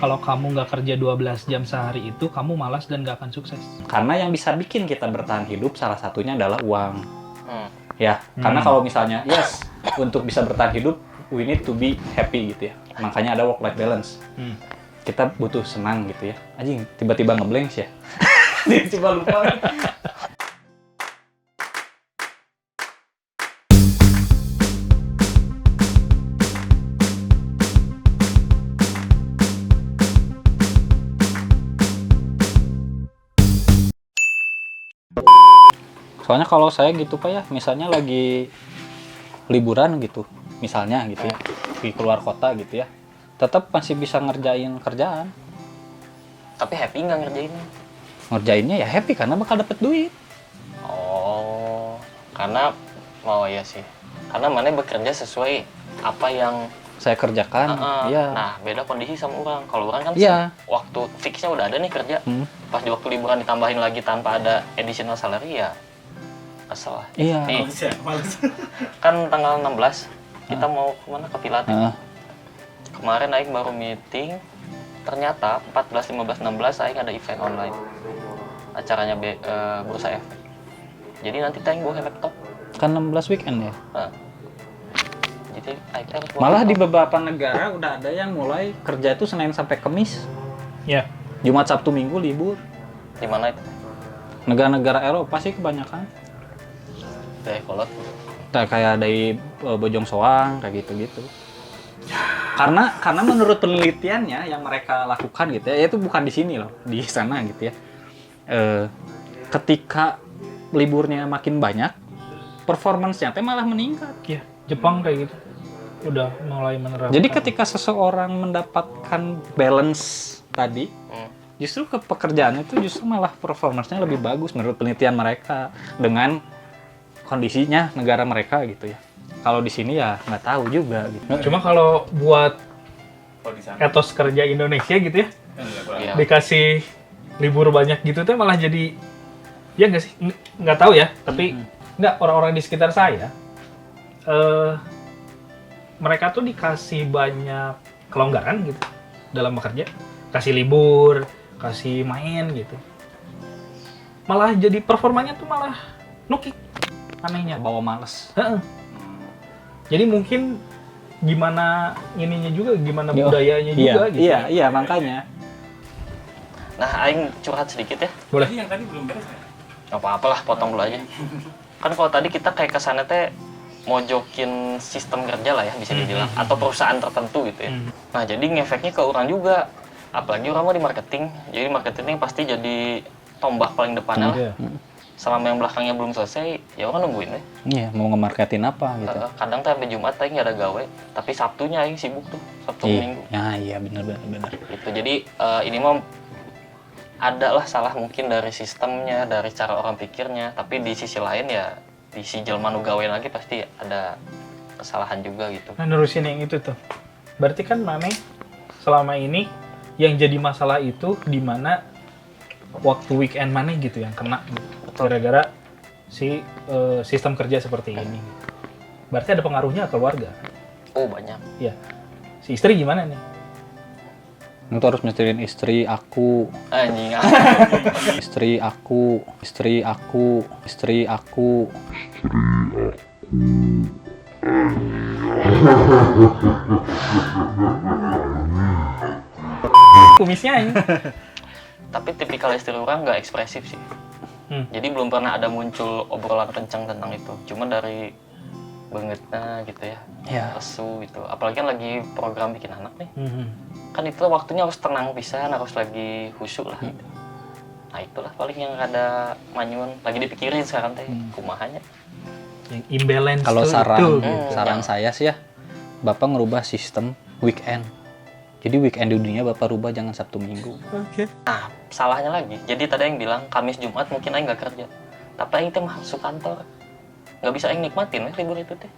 kalau kamu nggak kerja 12 jam sehari itu, kamu malas dan nggak akan sukses. Karena yang bisa bikin kita bertahan hidup salah satunya adalah uang. Ya, karena kalau misalnya, untuk bisa bertahan hidup, we need to be happy gitu ya. Makanya ada work-life balance. Kita butuh senang gitu ya. Anjing, tiba-tiba ngeblank ya. Tiba-tiba lupa. Soalnya kalau saya gitu Pak ya, misalnya lagi liburan gitu, misalnya gitu ya, pergi keluar kota gitu ya, tetap masih bisa ngerjain kerjaan. Tapi happy nggak ngerjainnya? Ngerjainnya ya happy karena bakal dapet duit. Oh, karena ya sih. Karena mana bekerja sesuai apa yang Saya kerjakan, iya. Nah, beda kondisi sama orang. Kalau orang kan Iya. waktu fixnya udah ada nih kerja. Pas di waktu liburan ditambahin lagi tanpa ada additional salary ya kesel lah. Iya. Nih, kan tanggal 16 kita mau kemana? Ke Pilates. Kemarin Aing baru meeting, ternyata 14, 15, 16 Aing ada event online. Acaranya Bursa Efek. Jadi nanti Aing bawa laptop. Kan 16 weekend ya. Jadi Aing harus bawa Malah di laptop. beberapa negara udah ada yang mulai kerja itu Senin sampai Kamis. Ya. Jumat, Sabtu, Minggu libur. Di mana itu? Negara-negara Eropa sih kebanyakan. Kolot. Kayak dari Bojong Soang kayak gitu-gitu. Karena menurut penelitiannya yang mereka lakukan gitu ya, itu bukan di sini loh, di sana gitu ya. Ketika liburnya makin banyak, performance-nya malah meningkat. Iya, Jepang kayak gitu. Udah mulai menerapkan. Jadi ketika seseorang mendapatkan balance tadi, justru ke pekerjaannya itu justru malah performance-nya lebih bagus menurut penelitian mereka dengan kondisinya negara mereka gitu ya. Kalau di sini ya nggak tahu juga gitu. Cuma kalau buat etos kerja Indonesia gitu ya, Iya. dikasih libur banyak gitu tuh malah jadi, ya nggak sih? Nggak tahu ya, tapi nggak, orang-orang di sekitar saya, mereka tuh dikasih banyak kelonggaran gitu dalam bekerja, kasih libur, kasih main gitu, malah jadi performanya tuh malah nukik, anehnya. Bawa males. Jadi mungkin gimana ininya juga, gimana budayanya juga gitu. Iya, makanya. Nah, Aing curhat sedikit ya. Boleh. Yang tadi belum beres ya? Nggak apa-apa lah, potong dulu aja. Kan kalau tadi kita kayak kesannya teh mojokin sistem kerja lah ya, bisa dibilang. Atau perusahaan tertentu gitu ya. Nah, jadi ngefeknya ke orang juga. Apalagi orang mau di marketing. Jadi marketing pasti jadi tombak paling depannya lah. Selama yang belakangnya belum selesai, ya orang nungguin deh. Iya, mau nge-marketin apa gitu. Kadang tuh sampai Jumat Aing nggak ada gawe. Tapi Sabtunya Aing sibuk tuh. Sabtu Minggu. Iya, benar. Gitu. Jadi ini mah ada lah salah mungkin dari sistemnya, dari cara orang pikirnya, tapi di sisi lain ya di si jelma nu gawe lagi pasti ada kesalahan juga gitu. Nah, nerusin yang itu tuh. Berarti kan Mane selama ini yang jadi masalah itu di mana waktu weekend Mane gitu yang kena gitu. Gara-gara si sistem kerja seperti ini. Berarti ada pengaruhnya ke keluarga. Oh, banyak. Iya. Si istri gimana nih? Itu harus nyetirin istri aku. Anjing. Istri aku. Kumisnya ini. Tapi tipikal istri orang nggak ekspresif sih. Jadi belum pernah ada muncul obrolan kencang tentang itu. Cuma dari bangetnya gitu ya. Lesu gitu. Apalagi kan lagi program bikin anak nih. Kan itu waktunya harus tenang pisan, harus lagi khusyuk lah gitu. Nah itulah paling yang ada manyun lagi dipikirin sekarang teh kumahanya. Yang imbalance. Kalau tuh saran itu. saran saya sih ya, Bapak ngerubah sistem weekend. Jadi weekend di dunia Bapak rubah jangan Sabtu Minggu. Nah, salahnya lagi. Jadi tadi yang bilang Kamis Jumat mungkin Aing nggak kerja. Tapi Aing teh masuk kantor. Nggak bisa Aing nikmatin libur itu teh.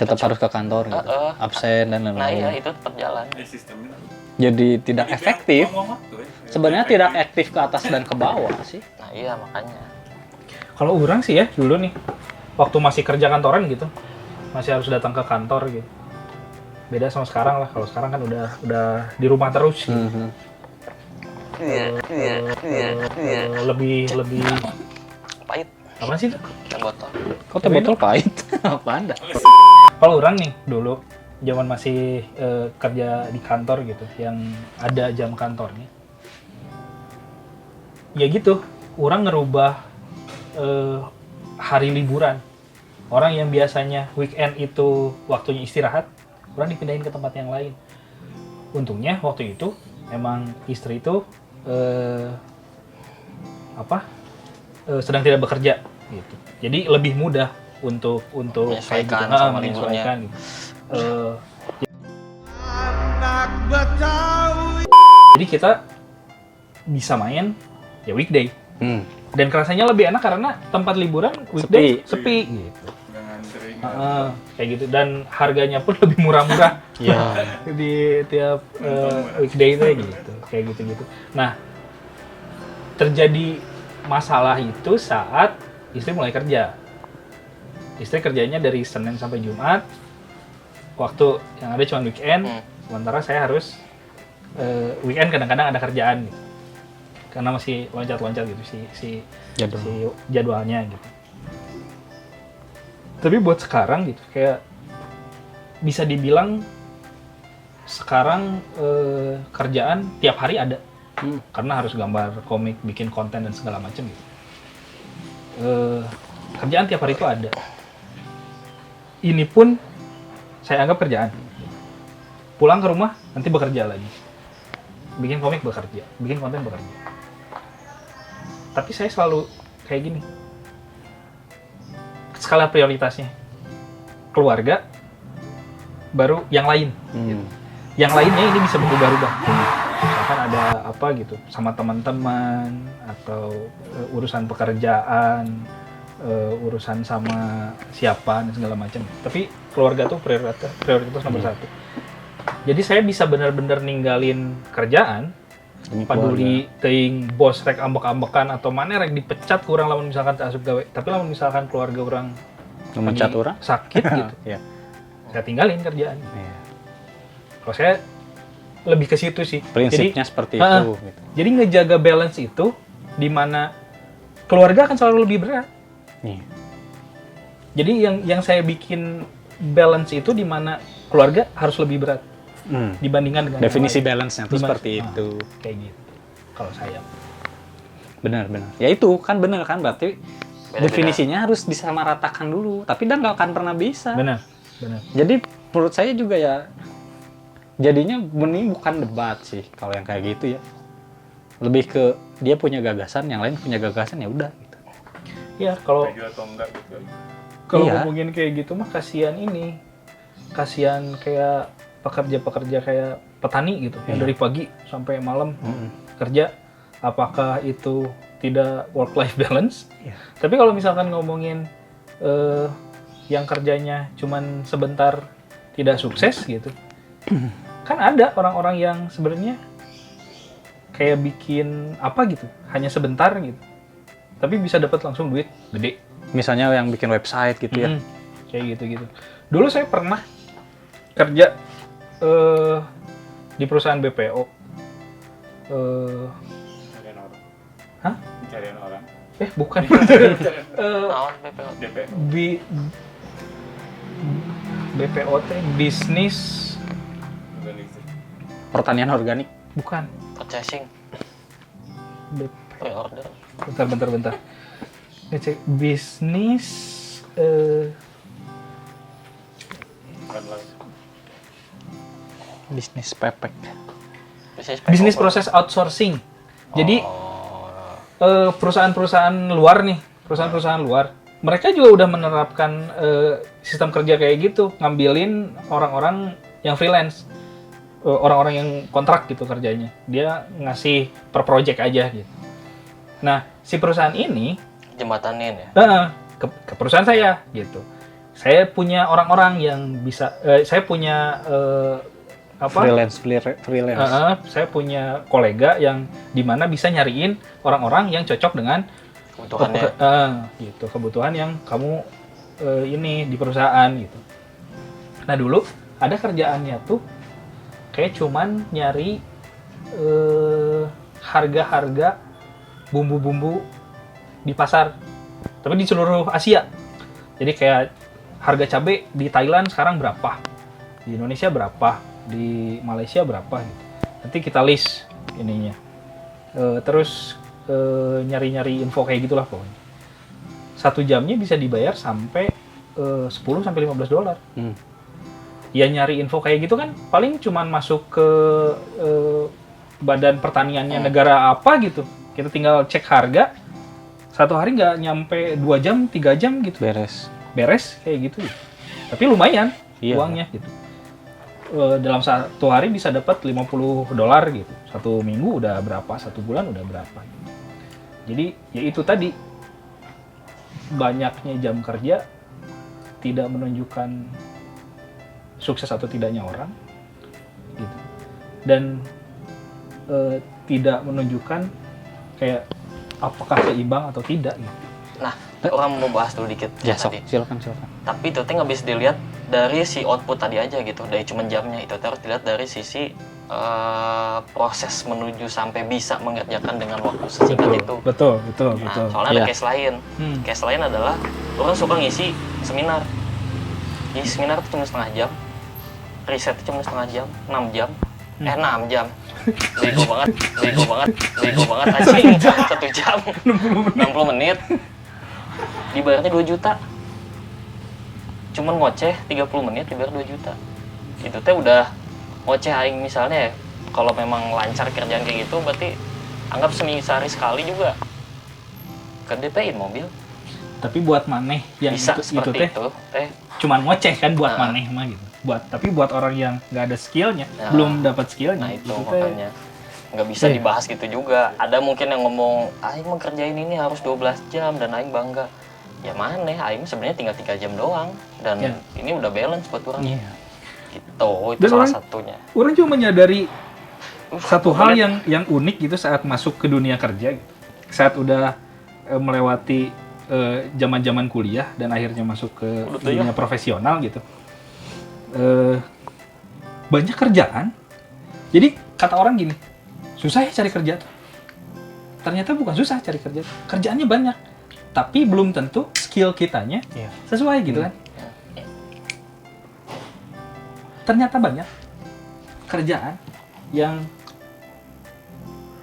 Tetap harus ke kantor gitu. Absen dan Nah lain-lain. iya, itu tetap jalan. Sistemnya. Jadi tidak Jadi efektif. buang waktu ya. Sebenarnya tidak aktif ke atas dan ke bawah sih. Nah iya, makanya. Kalau orang sih ya dulu nih, waktu masih kerja kantoran gitu, masih harus datang ke kantor gitu. Beda sama sekarang lah. Kalau sekarang kan udah di rumah terus. Gitu. Lebih Pahit. apa sih itu? Teh botol. Kok teh botol pahit? Apa Anda? Kalau orang nih dulu zaman masih kerja di kantor gitu, yang ada jam kantornya. Ya gitu, orang ngerubah hari liburan. Orang yang biasanya weekend itu waktunya istirahat, orang dipindahin ke tempat yang lain. Untungnya waktu itu emang istri itu sedang tidak bekerja gitu. Jadi lebih mudah untuk Menyesuaikan kayak gitu. sama liburnya. Gitu. Jadi kita bisa main ya weekday. Dan kerasanya lebih enak karena tempat liburan weekday sepi gitu. Kayak gitu, dan harganya pun lebih murah-murah di tiap weekday itu gitu, kayak gitu. Nah, terjadi masalah itu saat istri mulai kerja. Istri kerjanya dari Senin sampai Jumat, waktu yang ada cuma weekend. Sementara saya harus weekend kadang-kadang ada kerjaan gitu. Karena masih loncat-loncat gitu si jadwalnya gitu. Tapi buat sekarang gitu, kayak bisa dibilang sekarang kerjaan tiap hari ada. Karena harus gambar komik, bikin konten dan segala macam gitu. Kerjaan tiap hari itu ada. Ini pun saya anggap kerjaan. Pulang ke rumah nanti bekerja lagi. Bikin komik bekerja, bikin konten bekerja. Tapi saya selalu kayak gini. Skala prioritasnya keluarga, baru yang lain. Gitu. Yang lainnya ini bisa berubah-ubah. Misalkan ada apa gitu sama teman-teman atau urusan pekerjaan, urusan sama siapa dan segala macam. Tapi keluarga tuh prioritas nomor satu. Jadi saya bisa benar-benar ninggalin kerjaan, paduli teuing bos rek ambek-ambekan atau mana rek dipecat kurang lamun misalkan asup gawe. Tapi lamun misalkan keluarga orang memecat orang sakit gitu. Saya tinggalin kerjaan. Kalau saya lebih ke situ sih. Prinsipnya seperti itu. Gitu. Jadi ngejaga balance itu di mana keluarga akan selalu lebih berat. Jadi yang saya bikin balance itu di mana keluarga harus lebih berat dibandingkan dengan definisi balance-nya itu seperti itu. Kayak gitu. Kalau saya. Benar. Ya itu kan benar kan, berarti definisinya harus disamaratakan dulu. Tapi dan nggak akan pernah bisa. Benar. Jadi menurut saya juga ya jadinya ini bukan debat sih kalau yang kayak gitu ya. Lebih ke dia punya gagasan, yang lain punya gagasan, ya udah gitu. Ya, kalau Iya. ngomongin kayak gitu mah kasihan kayak pekerja-pekerja kayak petani gitu yang dari pagi sampai malam kerja. Apakah itu tidak work life balance? Tapi kalau misalkan ngomongin yang kerjanya cuman sebentar tidak sukses gitu. Kan ada orang-orang yang sebenarnya kayak bikin apa gitu, hanya sebentar gitu. Tapi bisa dapat langsung duit gede. Misalnya yang bikin website gitu ya. Kayak gitu-gitu. Dulu saya pernah kerja di perusahaan BPO. Carian orang. Bukan. Naon BPO? BPO teh bisnis Pertanian organik. bukan. Purchasing. Pre-order. Bentar. Ngecek bisnis Bisnis pepek. bisnis proses outsourcing. Jadi perusahaan-perusahaan luar, mereka juga udah menerapkan sistem kerja kayak gitu, ngambilin orang-orang yang freelance, orang-orang yang kontrak gitu kerjanya. Dia ngasih per project aja gitu. Nah, si perusahaan ini Jembatanin ya. ke perusahaan saya gitu. Saya punya orang-orang yang bisa, saya punya freelance. Saya punya kolega yang dimana bisa nyariin orang-orang yang cocok dengan Kebutuhannya. gitu, kebutuhan yang kamu ini di perusahaan gitu. Nah dulu ada kerjaannya tuh kayak cuman nyari harga-harga bumbu-bumbu di pasar, tapi di seluruh Asia. Jadi kayak harga cabai di Thailand sekarang berapa, di Indonesia berapa, di Malaysia berapa gitu. Nanti kita list ininya. Terus nyari-nyari info kayak gitulah pokoknya. 1 jamnya bisa dibayar sampai $10 sampai $15. Ya nyari info kayak gitu kan paling cuman masuk ke badan pertaniannya negara apa gitu. Kita tinggal cek harga. 1 hari nggak nyampe 2 jam, 3 jam gitu. Beres kayak gitu. Tapi lumayan uangnya gitu. Dalam 1 hari bisa dapat $50 gitu. 1 minggu udah berapa, 1 bulan udah berapa. Jadi ya itu tadi, banyaknya jam kerja tidak menunjukkan sukses atau tidaknya orang gitu. Dan tidak menunjukkan kayak apakah seimbang atau tidak gitu. Nah, orang mau bahas dulu dikit Ya, tadi. silakan. Tapi itu nggak bisa dilihat dari si output tadi aja gitu, dari cuman jamnya. Itu harus dilihat dari sisi proses menuju sampai bisa mengerjakan dengan waktu sesingkat itu. Betul. Nah, soalnya ada case lain. Case lain adalah orang suka ngisi seminar. Ngisi seminar itu cuma setengah jam, riset itu cuma setengah jam, 6 jam. 6 jam. Bego banget anjing. 1 jam, 60 menit. Dibayarnya 2 juta. Cuman ngoceh 30 menit dibayar 2 juta. Itu teh udah ngoceh aing misalnya ya. Kalau memang lancar kerjaan kayak gitu berarti anggap sehari sekali juga ke DP-in mobil. Tapi buat maneh yang bisa itu seperti itu teh cuman ngoceh kan buat maneh mah gitu. Tapi buat orang yang nggak ada skillnya, belum dapat skillnya. Nah itu makanya nggak bisa dibahas gitu juga. Ada mungkin yang ngomong, aing mau kerjain ini harus 12 jam dan aing bangga. Ya mana, aing sebenarnya tinggal 3 jam doang dan ini udah balance buat orang. Gitu, itu dan salah satunya. Orang cuma menyadari satu hal yang unik gitu saat masuk ke dunia kerja gitu. Saat udah melewati zaman-zaman kuliah dan akhirnya masuk ke dunia profesional gitu. Banyak kerjaan. Jadi kata orang gini, susah ya cari kerja tuh. Ternyata bukan susah cari kerja. Kerjaannya banyak. Tapi belum tentu skill kitanya sesuai gitu kan. Ternyata banyak kerjaan yang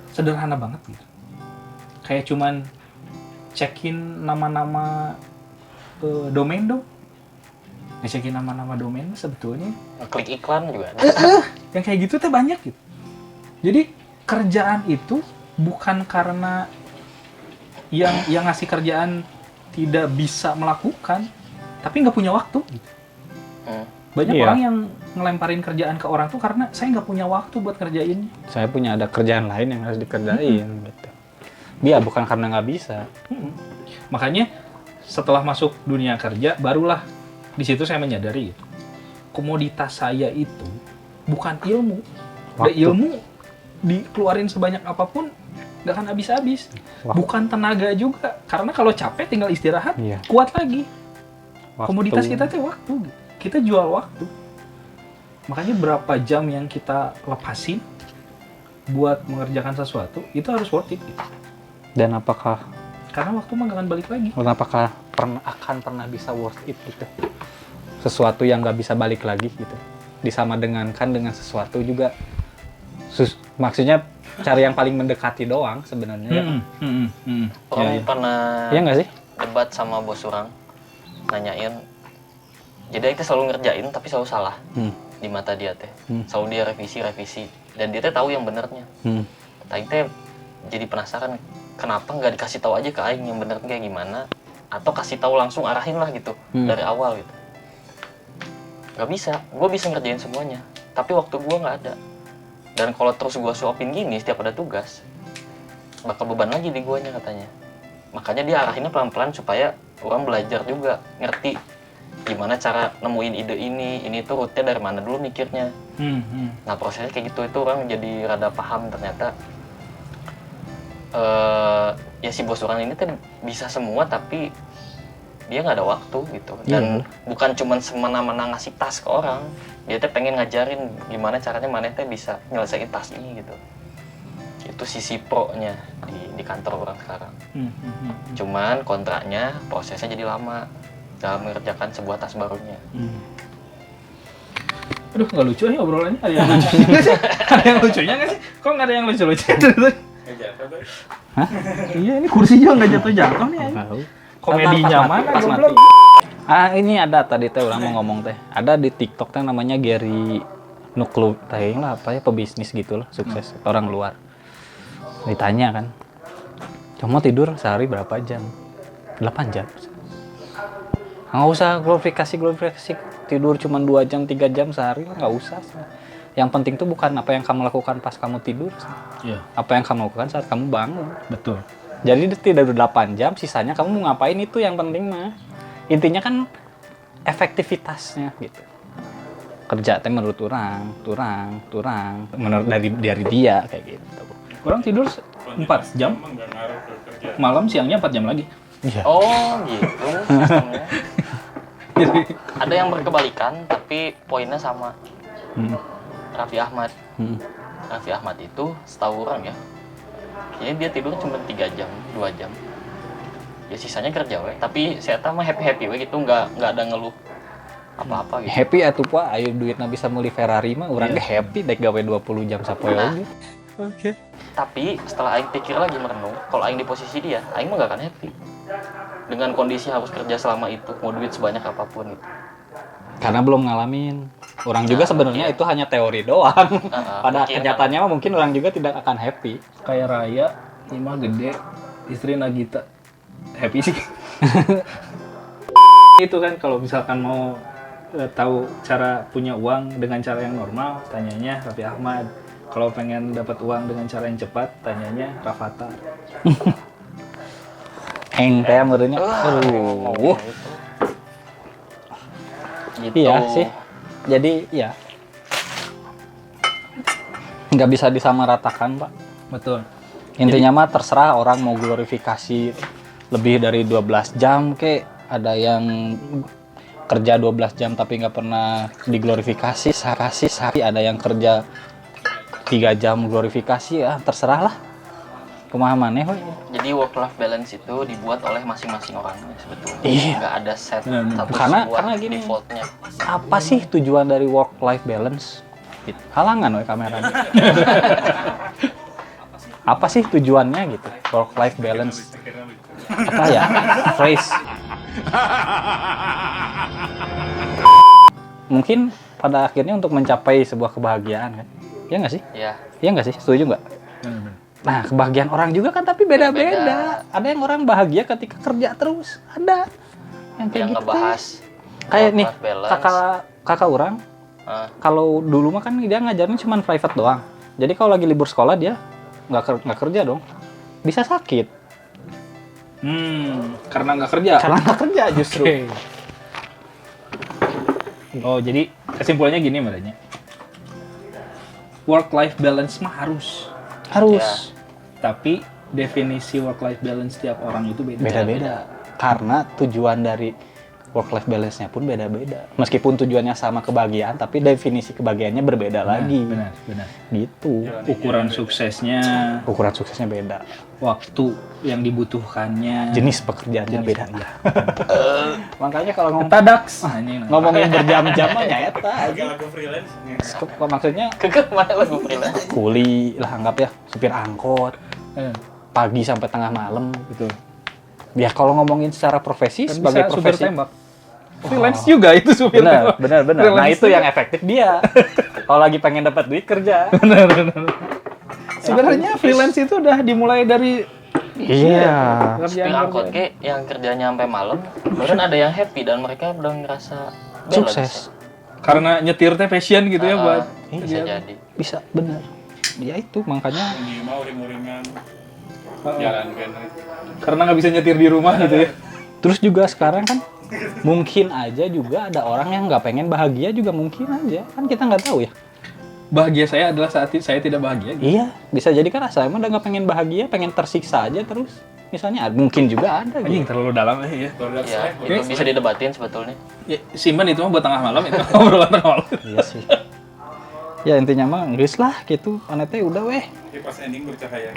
sederhana banget gitu. Kayak cuman cekin nama-nama domain dong. Ngecekin nama-nama domain sebetulnya. Klik iklan juga ada. Yang kayak gitu teh banyak gitu. Jadi kerjaan itu bukan karena yang ngasih kerjaan tidak bisa melakukan, tapi nggak punya waktu gitu. Banyak orang yang ngelemparin kerjaan ke orang tuh karena saya nggak punya waktu buat kerjain. Saya punya ada kerjaan lain yang harus dikerjain gitu. Dia bukan karena nggak bisa. Makanya setelah masuk dunia kerja, barulah di situ saya menyadari gitu. Komoditas saya itu bukan ilmu. Dan ilmu dikeluarin sebanyak apapun nggak akan habis-habis. Bukan tenaga juga. Karena kalau capek tinggal istirahat, kuat lagi. Komoditas kita tuh waktu. Kita jual waktu. Makanya berapa jam yang kita lepasin buat mengerjakan sesuatu, itu harus worth it gitu. Dan apakah karena waktu mah gak akan balik lagi. Dan apakah akan pernah bisa worth it gitu? Sesuatu yang nggak bisa balik lagi gitu. Disama dengankan dengan sesuatu juga. Maksudnya cari yang paling mendekati doang sebenarnya. Orang pernah nggak sih? debat sama bos orang, nanyain. Jadi kita selalu ngerjain tapi selalu salah di mata dia teh. Selalu dia revisi dan dia teh tahu yang benernya. Aing teh jadi penasaran kenapa nggak dikasih tahu aja ke aing yang bener kayak gimana, atau kasih tahu langsung arahin lah gitu dari awal gitu. Gak bisa, gue bisa ngerjain semuanya tapi waktu gue nggak ada. Dan kalau terus gue suapin gini setiap ada tugas bakal beban lagi di guanya katanya. Makanya dia arahinnya pelan-pelan supaya orang belajar juga, ngerti gimana cara nemuin ide ini tuh rootnya dari mana dulu mikirnya. Nah prosesnya kayak gitu, itu orang jadi rada paham ternyata ya si bos orang ini tuh bisa semua tapi dia nggak ada waktu gitu. Dan bukan cuma semena-mena ngasih tas ke orang, dia tuh pengen ngajarin gimana caranya mana teh bisa nyelesain tas ini gitu. Itu sisi pro-nya di kantor orang sekarang. Cuman kontraknya prosesnya jadi lama dalam mengerjakan sebuah tas barunya. Aduh, nggak lucu nih obrolannya. Ada yang lucunya nggak sih? Ada yang lucunya nggak sih? Kok nggak ada yang lucu-lucu? Hah? Iya, ini kursi juga nggak jatuh-jatuh nih. Komedinya mana? Pas Goblok. mati. Ini ada tadi teh orang mau ngomong teh. Ada di TikTok teh namanya Gary Nuklu, teh lah apa ya, pebisnis gitu lah, sukses orang luar. Ditanya kan, kamu tidur sehari berapa jam? 8 jam. Nggak usah glorifikasi, tidur cuma 2 jam, 3 jam sehari, nggak usah. Yang penting tuh bukan apa yang kamu lakukan pas kamu tidur, apa yang kamu lakukan saat kamu bangun. Betul. Jadi tidak 8 jam, sisanya kamu mau ngapain itu yang penting mah. Intinya kan efektivitasnya gitu. Kerja teh menurut orang, menurut dari dia kayak gitu. Orang tidur 4 jam, malam siangnya 4 jam lagi. Iya. Oh gitu sistemnya. Ada yang berkebalikan tapi poinnya sama. Raffi Ahmad. Raffi Ahmad itu setahu orang ya, jadi dia tidur cuma 3 jam, 2 jam. Ya sisanya kerja we. Tapi saya tahu mah happy we gitu, nggak ada ngeluh apa-apa gitu. Happy atuh Pak, ayo duitna bisa meuli Ferrari mah urang ge happy dek gawe 20 jam sapoe oge. Oke. Tapi setelah aing pikir lagi merenung, kalau aing di posisi dia, aing mah gak akan happy. Dengan kondisi harus kerja selama itu, mau duit sebanyak apapun itu. Karena belum ngalamin. Orang juga sebenarnya itu hanya teori doang. Pada kenyataannya mah mungkin orang juga tidak akan happy. Kayak Raya, Ima gede, istri Nagita. Happy sih. Itu kan kalau misalkan mau tahu cara punya uang dengan cara yang normal, tanyanya Raffi Ahmad. Kalau pengen dapat uang dengan cara yang cepat, tanyanya Rafathar. Teh menurutnya. Aduh. Gitu. Iya sih. Jadi ya nggak bisa disamaratakan Pak. Betul. Intinya mah terserah orang mau glorifikasi lebih dari 12 jam kek, ada yang kerja 12 jam tapi nggak pernah diglorifikasi, ada yang kerja 3 jam glorifikasi, ya terserah lah. Kumaha maneh we. Jadi work life balance itu dibuat oleh masing-masing orang sebetulnya. Iya. Nggak ada set satu Karena gini, defaultnya. apa sih tujuan dari work life balance? Gitu. Halangan we kameranya. Apa sih tujuannya gitu? Work life balance. Apa ya? Phrase. Mungkin pada akhirnya untuk mencapai sebuah kebahagiaan kan? Iya nggak sih? Iya. Iya nggak sih? Setuju nggak? Nah, kebahagiaan orang juga kan tapi beda-beda. Ada yang orang bahagia ketika kerja terus, ada yang kayak Yang gitu. ngebahas Kayak nih, work-life balance. kakak orang, kalau dulu mah kan dia ngajarin cuma private doang. Jadi kalau lagi libur sekolah dia nggak kerja dong, bisa sakit. Karena nggak kerja. Karena nggak kerja justru. Okay. Oh, jadi kesimpulannya gini makanya. Work life balance mah harus. Harus. Tapi definisi work life balance tiap orang itu Beda-beda. Karena tujuan dari work life balance-nya pun beda-beda. Meskipun tujuannya sama kebahagiaan, tapi definisi kebahagiaannya berbeda lagi. Benar. Gitu. Ukuran suksesnya beda. Waktu yang dibutuhkannya, Jenis pekerjaannya beda. Iya. Makanya kalau Tadaks. ngomongin berjam-jam mah nyata. Lagu freelance. Maksudnya Kekeh mana lagu freelance? kuli lah, anggap ya supir angkot pagi sampai tengah malam Betul. ya. Kalau ngomongin secara profesi Kan sebagai bisa supir profesi tembak. Freelance juga itu supir tembak. benar nah Freelance itu juga. yang efektif dia kalau lagi pengen dapat duit kerja. Benar. Sebenarnya freelance itu udah dimulai dari iya Supir angkot ke yang kerjanya sampai malam, bahkan ada yang happy dan mereka udah ngerasa balance. sukses karena nyetir teh passion gitu ya buat Bisa jadi. bisa benar ya. Itu makanya Ini mau uring-uringan jalankan. karena nggak bisa nyetir di rumah gitu ya. terus juga sekarang kan mungkin aja juga ada orang yang nggak pengen bahagia juga, mungkin aja kan kita nggak tahu ya. Bahagia saya adalah saat saya tidak bahagia. Iya, bisa jadi kan saya emang udah nggak pengen bahagia, pengen tersiksa aja terus. misalnya mungkin juga ada Anjing gitu. terlalu dalam ya. Produk Ya, selek, itu bisa didebatin sebetulnya. Ya, simpan itu mah buat tengah malam itu obrolan tengah malam. Iya sih. Ya intinya mah geus lah gitu, mana teh udah weh. tapi pas ending bercahaya.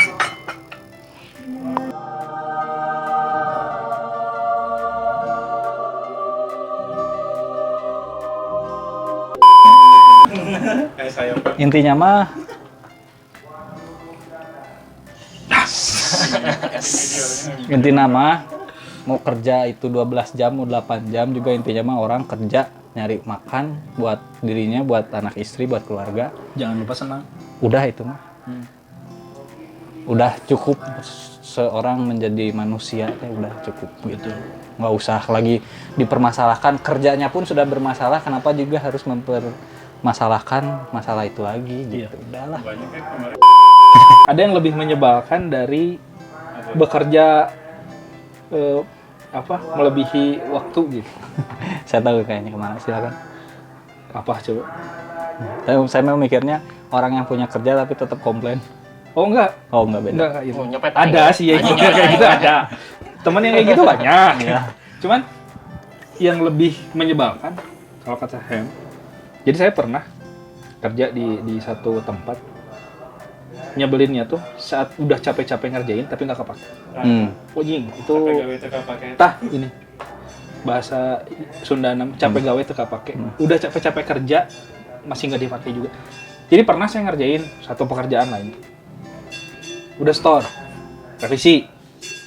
Kayak saya kan. Intinya mah intinya mah mau kerja itu 12 jam, mau 8 jam juga intinya mah orang kerja nyari makan buat dirinya, buat anak istri, buat keluarga. Jangan lupa senang. Udah itu mah. Udah cukup seorang menjadi manusia teh udah cukup gitu. Nggak usah lagi dipermasalahkan, kerjanya pun sudah bermasalah, kenapa juga harus mempermasalahkan masalah itu lagi gitu. Udahlah. Banyak kan kemarin. Ada yang lebih menyebalkan dari bekerja melebihi waktu gitu. Saya tahu kayaknya kemana, silakan. Apa coba? Tapi saya mau mikirnya orang yang punya kerja tapi tetap komplain. Oh enggak. Oh enggak beda. Enggak gitu. Oh, nyepet Ada aing. sih ya Anjing, kayak nyepet gitu aing. ada. Temen yang kayak gitu banyak. Iya. Cuman yang lebih menyebalkan kalau kata Hem. Jadi saya pernah kerja di satu tempat. Nyebelinnya tuh saat udah capek-capek ngerjain tapi nggak kepake. Oh jing, itu Sampai gawe teka pakai. tah ini bahasa Sunda capek gawe teu kapake. Udah capek-capek kerja masih nggak dipakai juga. Jadi pernah saya ngerjain satu pekerjaan lain. Udah store, revisi,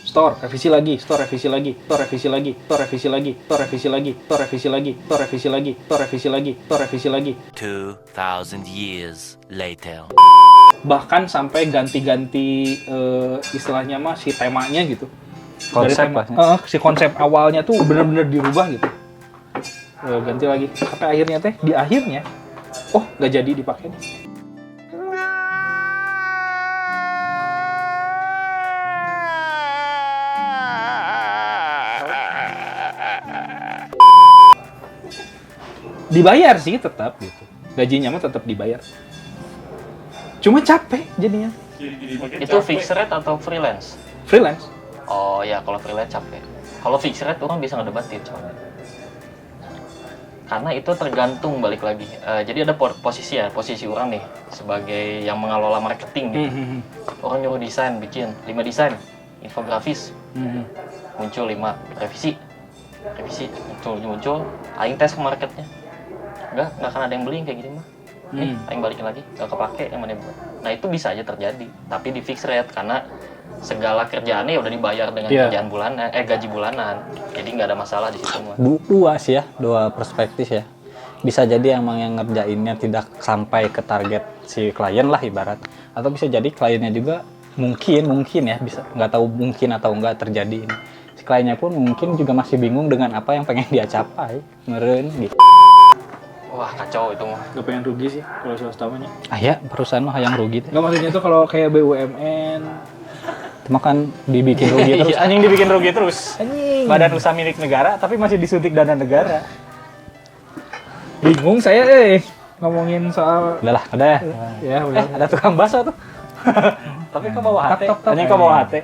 store, revisi lagi, store, revisi lagi, store, revisi lagi, store, revisi lagi, store, revisi lagi, store, revisi lagi, store, revisi lagi, store, revisi lagi, store, revisi lagi. 2,000 years later. Bahkan sampai ganti-ganti istilahnya mah si temanya gitu. Dari Konsep tema, lah. si konsep awalnya tuh bener-bener dirubah gitu. Ganti lagi. Sampai akhirnya teh di akhirnya, oh nggak jadi dipakai. Dibayar sih tetap gitu. Gajinya mah tetap dibayar. Cuma capek jadinya. Itu fixed rate atau freelance? Freelance. Oh ya, kalau freelance capek. Kalau fixed rate orang bisa ngedebatin soalnya. Karena itu tergantung balik lagi. Jadi ada posisi orang nih sebagai yang mengelola marketing gitu. Orang nyuruh desain, bikin 5 desain, infografis, muncul 5 revisi, muncul, aing tes ke marketnya. Enggak akan ada yang beli yang kayak gini mah. Aing balikin lagi, nggak kepake yang mana buat. Nah itu bisa aja terjadi, tapi di fixed rate karena segala kerjaannya udah dibayar dengan kerjaan bulanan, gaji bulanan. Jadi nggak ada masalah di situ mah. Dua sih ya, dua perspektif ya. Bisa jadi emang yang ngerjainnya tidak sampai ke target si klien lah ibarat. Atau bisa jadi kliennya juga mungkin ya, bisa nggak tahu mungkin atau nggak terjadi ini. Si kliennya pun mungkin juga masih bingung dengan apa yang pengen dia capai, meren gitu. Wah kacau itu mah. Gak pengen rugi sih kalau swasta mah. Ah ya, perusahaan mah yang rugi teh. Nggak maksudnya tuh kalau kayak BUMN. Cuma kan dibikin rugi terus. Anjing dibikin rugi terus. Anjing. Badan usaha milik negara tapi masih disuntik dana negara. Bingung saya ngomongin soal. Udah lah, udah ya. Ya udah. Ada tukang bakso tuh. Tapi kok bawa hati? Tak, tak, tak. Anjing kok bawa hati?